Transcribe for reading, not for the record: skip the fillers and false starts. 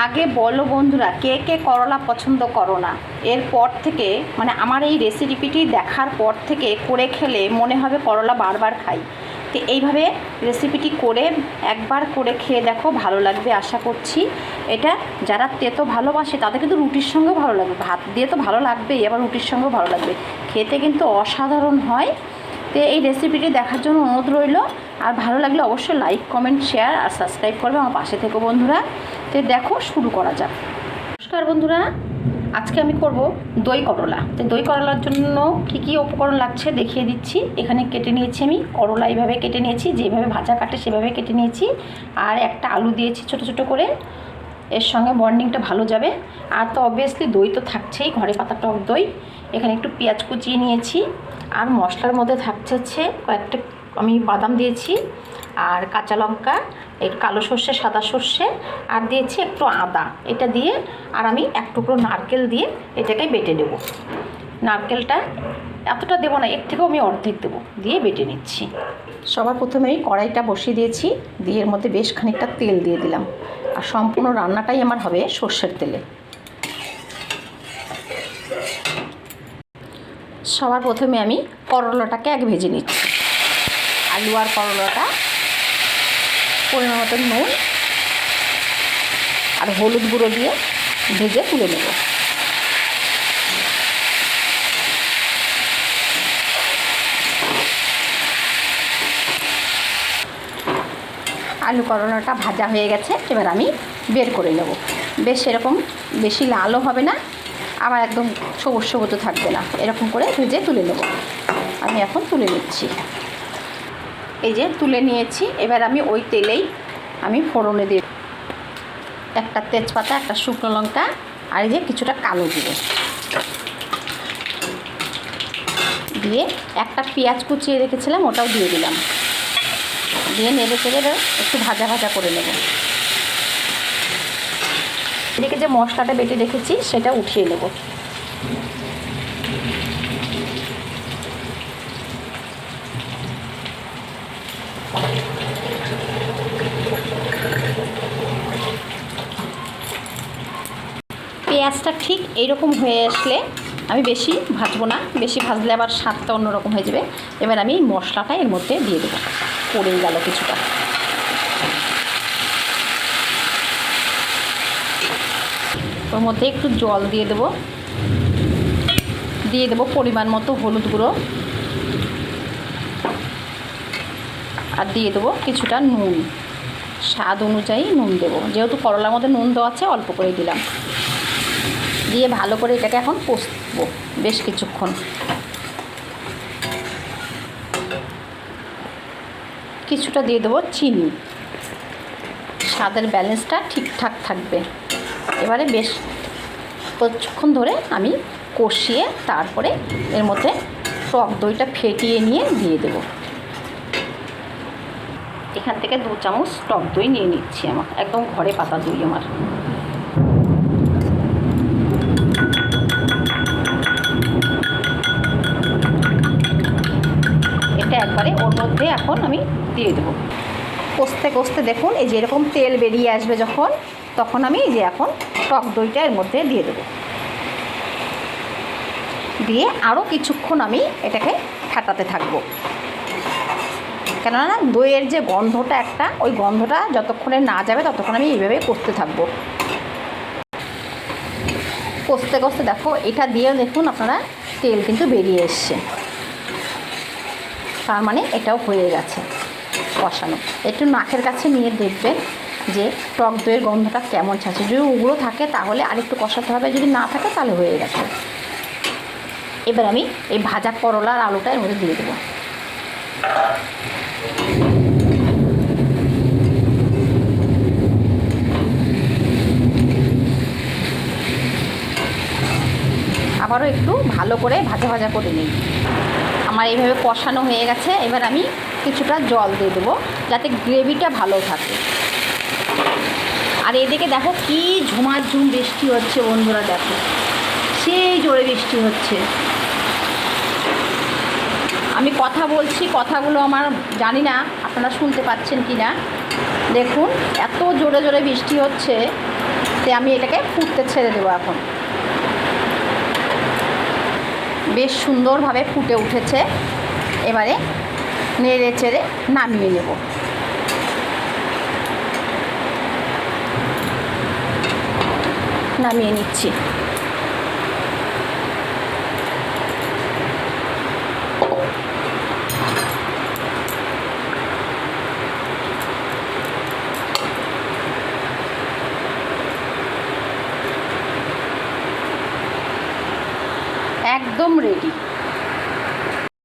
আগে বলো বন্ধুরা, কে কে করলা পছন্দ করো না? এরপর থেকে মানে আমার এই রেসিপিটি দেখার পর থেকে করে খেলে মনে হবে করলা বারবার খাই। তো এইভাবে রেসিপিটি করে একবার করে খেয়ে দেখো, ভালো লাগবে আশা করছি। এটা যারা তেতো ভালোবাসে তাদের কিন্তু রুটির সঙ্গেও ভালো লাগবে, ভাত দিয়ে তো ভালো লাগবেই, আবার রুটির সঙ্গেও ভালো লাগবে, খেতে কিন্তু অসাধারণ হয়। তো এই রেসিপিটি দেখার জন্য অনুরোধ রইল। আর ভালো লাগলে অবশ্যই লাইক, কমেন্ট, শেয়ার আর সাবস্ক্রাইব করবে, আমার পাশে থেকো বন্ধুরা। তো দেখো, শুরু করা যাক। নমস্কার বন্ধুরা, আজকে আমি করব দই করলা। তো দই করলার জন্য কি কি উপকরণ লাগছে দেখিয়ে দিচ্ছি। এখানে কেটে নিয়েছি আমি করলা, এইভাবে কেটে নিয়েছি, যেভাবে ভাজা কাটে সেভাবে কেটে নিয়েছি। আর একটা আলু দিয়েছি ছোট ছোট করে, এর সঙ্গে বন্ডিংটা ভালো যাবে। আর তো অবভিয়াসলি দই তো থাকছেই, ঘরে পাতা টক দই। এখানে একটু পেঁয়াজ কুচিয়ে নিয়েছি। আর মশলার মধ্যে থাকছে কয়েকটা, আমি বাদাম দিয়েছি, আর কাঁচা লঙ্কা, একটু কালো সর্ষে, সাদা সর্ষে, আর দিয়েছি একটু আদা। এটা দিয়ে আর আমি এক টুকরো নারকেল দিয়ে এটাকে বেটে দেবো। নারকেলটা এতটা দেবো না, এর থেকেও আমি অর্ধেক দেবো, দিয়ে বেটে নিচ্ছি। সবার প্রথমে আমি কড়াইটা বসিয়ে দিয়েছি, দিয়ে এর মধ্যে বেশ খানিকটা তেল দিয়ে দিলাম। আর সম্পূর্ণ রান্নাটাই আমার হবে সর্ষের তেলে। সবার প্রথমে আমি করলাটাকে আগে ভেজে নিচ্ছি। আলু আর করলাটা পরিমাণ মতো নুন আর হলুদ গুঁড়ো দিয়ে ভেজে তুলে নেব। আলু করলাটা ভাজা হয়ে গেছে, এবার আমি বের করে নেব। বেশ এরকম বেশি লালও হবে না, আবার একদম সবুজ সবুজও থাকবে না, এরকম করে ভেজে তুলে নেব। আমি এখন তুলে নিচ্ছি। এই যে তুলে নিয়েছি। এবার আমি ওই তেলেই আমি ফোড়নে দিয়ে একটা তেজপাতা, একটা শুকনো লঙ্কা, আর এই যে কিছুটা কালো জিরে দিয়ে একটা পেঁয়াজ কুচিয়ে রেখেছিলাম, ওটাও দিয়ে দিলাম। দিয়ে নেড়ে চেড়ে একটু ভাজা ভাজা করে নেব। এদিকে যে মশলাটা বেটে রেখেছি সেটা উঠিয়ে নেব। পেঁয়াজটা ঠিক এইরকম হয়ে আসলে, আমি বেশি ভাজবো না, বেশি ভাজলে আবার স্বাদটা অন্যরকম হয়ে যাবে। এবার আমি এই মশলাটা এর মধ্যে দিয়ে দেবো। পড়েই গেল কিছুটা। ওর মধ্যে একটু জল দিয়ে দেবো, পরিমাণ মতো হলুদ গুঁড়ো, আর দিয়ে দেবো কিছুটা নুন। স্বাদ অনুযায়ী নুন দেবো, যেহেতু করলার মধ্যে নুন দেওয়া আছে অল্প করে দিলাম। দিয়ে ভালো করে এটাকে এখন কষবো বেশ কিছুক্ষণ। কিছুটা দিয়ে দেবো চিনি, স্বাদের ব্যালেন্সটা ঠিকঠাক থাকবে। এবারে বেশ কিছুক্ষণ ধরে আমি কষিয়ে তারপরে এর মধ্যে টক দইটা ফেটিয়ে নিয়ে দিয়ে দেবো। এখান থেকে 2 চামচ টক দই নিয়ে নিচ্ছি, আমার একদম ঘরে পাতা দই আমার। এটা একবারে ওর মধ্যে এখন আমি দিয়ে দেবো। কষতে কষতে দেখুন এই যে এরকম তেল বেরিয়ে আসবে যখন, তখন আমি এই যে এখন টক দইটা এর মধ্যে দিয়ে দেবো। দিয়ে আরও কিছুক্ষণ আমি এটাকে ফাটাতে থাকবো, কেননা দইয়ের যে গন্ধটা একটা, ওই গন্ধটা যতক্ষণে না যাবে ততক্ষণ আমি এইভাবে কষতে থাকবো। কষতে কষতে দেখো এটা দিয়েও দেখুন আপনারা তেল কিন্তু বেরিয়ে এসছে, তার মানে এটাও হয়ে গেছে কষানো। একটু নাকের কাছে নিয়ে দেখবেন যে টক দইয়ের গন্ধটা কেমন ছাড়ছে। যদি উগড়ো থাকে তাহলে আরেকটু কষাতে হবে, যদি না থাকে তাহলে হয়ে গেছে। এবার আমি এই ভাজা করলা আর আলুটা এর মধ্যে দিয়ে দেবো। আবারও একটু ভালো করে ভাজা ভাজা করে নিই। আমার এইভাবে কষানো হয়ে গেছে। এবার আমি কিছুটা জল দিয়ে দেবো যাতে গ্রেভিটা ভালো থাকে। আর এদিকে দেখো কি ঝুমাঝুম বৃষ্টি হচ্ছে বন্ধুরা, দেখো সেই জোরে বৃষ্টি হচ্ছে। আমি কথা বলছি, কথাগুলো আমার জানি না আপনারা শুনতে পাচ্ছেন কি না। দেখুন এত জোরে জোরে বৃষ্টি হচ্ছে, তো আমি এটাকে ফুটতে ছেড়ে দেবো এখন। বেশ সুন্দরভাবে ফুটে উঠেছে, এবারে নেড়ে চেড়ে নামিয়ে নেব। নামিয়ে নিচ্ছি। একদম রেডি।